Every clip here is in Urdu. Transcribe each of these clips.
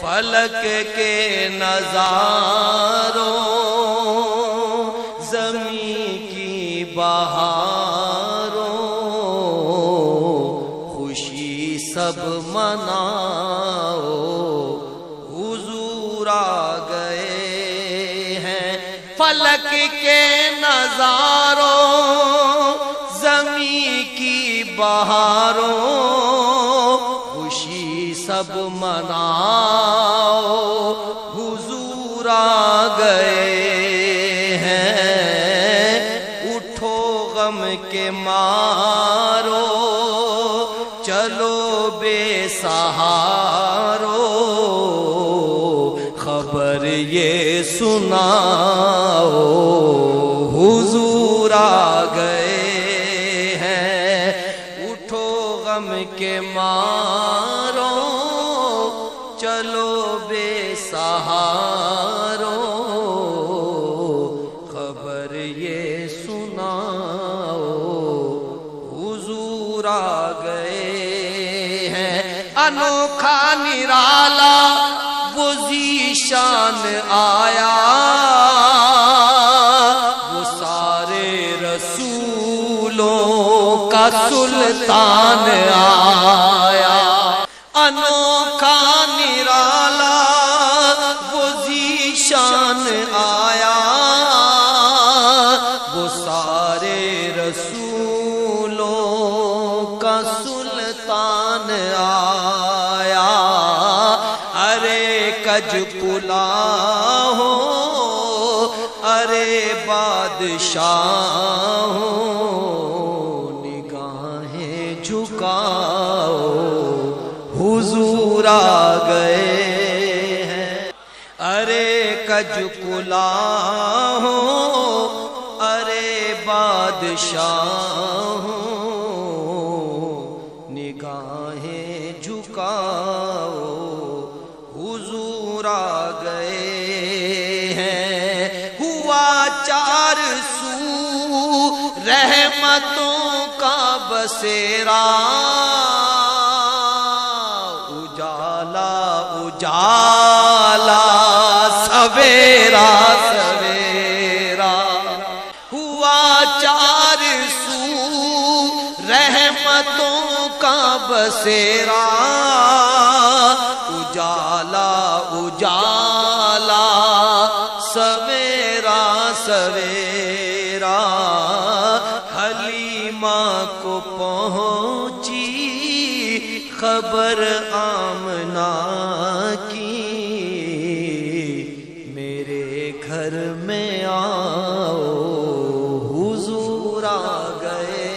فلک کے نظاروں زمین کی بہاروں خوشی سب مناؤ حضور آ گئے ہیں فلک کے نظاروں زمین کی بہاروں خوشی سب مناؤ حضور آ گئے ہیں اٹھو غم کے مارو چلو بے سہارو خبر یہ سناؤ حضور آ گئے ہیں اٹھو غم کے مارو چلو بے سہارو خبر یہ سناؤ حضور آ گئے ہیں انوکھا نرالا وہ ذیشان آیا وہ سارے رسولوں کا سلطان آیا انوکھا نرالا وہ ذیشان آیا وہ سارے رسولوں کا سلطان آیا ارے کج کلا ہو ارے بادشاہ ہو نگاہیں جھکاؤ حضور آ گئے ہیں ارے کج کلا ہو ارے بادشاہ ہو نگاہیں جھکاؤ حضور آ گئے ہیں ہوا 400 رحمتوں کا بسیرا اجالا سویرا سویرا ہوا 400 رحمتوں کا بسیرا اجالا اجالا سویرا سویرا حلیمہ کو پہنچی خبر آمنہ کی میرے گھر میں آؤ حضور آ گئے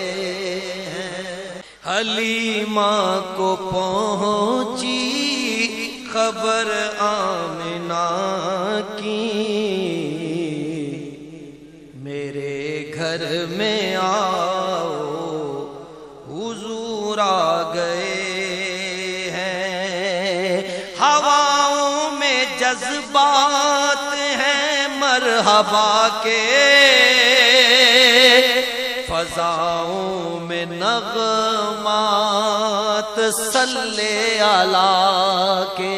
ہیں حلیمہ کو پہنچی خبر آمنہ کی میرے گھر میں آؤ حضور آ گئے ہواؤں میں جذبات ہیں مرحبا کے فضاؤں میں نغمات صلی اللہ کے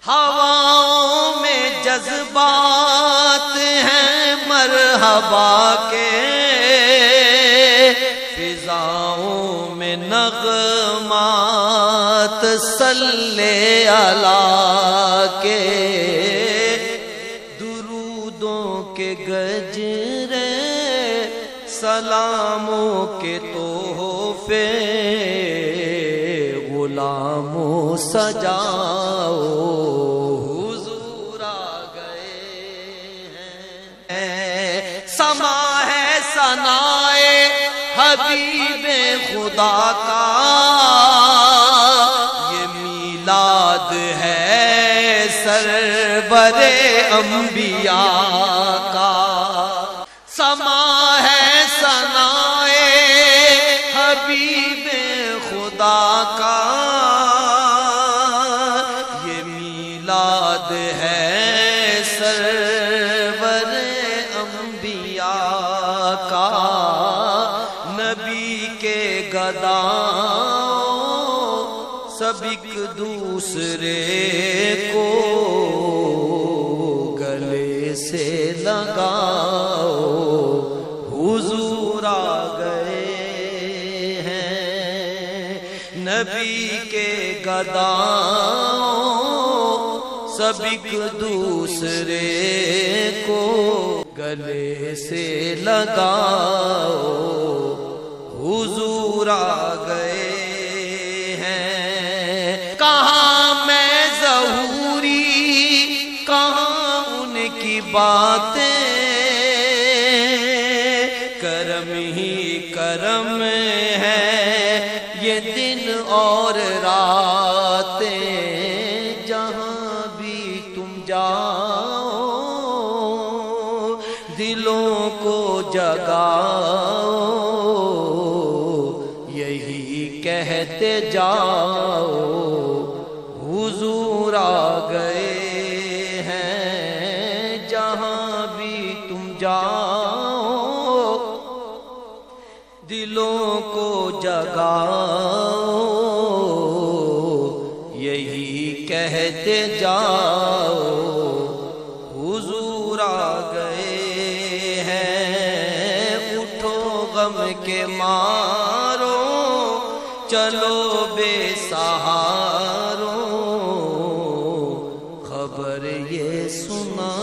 ہواؤں میں جذبات ہیں مرحبا کے فضاؤں میں نغمات صلی اللہ کے درودوں کے گجرے سلاموں کے تحفے غلاموں سجاؤ حضور آ گئے ہیں سما ہے ثنائے حبیب خدا کا یہ میلاد ہے سرور انبیاء کا سما ہے ثنائے حبیب خدا کا یہ میلاد ہے سرور انبیاء کا نبی کے گداؤں سب ایک دوسرے کو لگاؤ حضور آ گئے ہیں، نبی کے گداؤں سب ایک دوسرے کو گلے سے لگاؤ حضور آ گئے ہیں۔ کہاں میں ظہوری، کہاں ان کی باتیں، کرم ہی کرم ہے یہ دن اور راتیں، جہاں بھی تم جاؤ دلوں کو جگاؤ، یہی کہتے جاؤ حضور آ گئے ہیں، جہاں بھی تم جاؤ دلوں کو جگاؤ، یہی کہتے جاؤ حضور آ گئے ہیں۔ اٹھو غم کے مارو چلو بے سہارو، خبر یہ سنا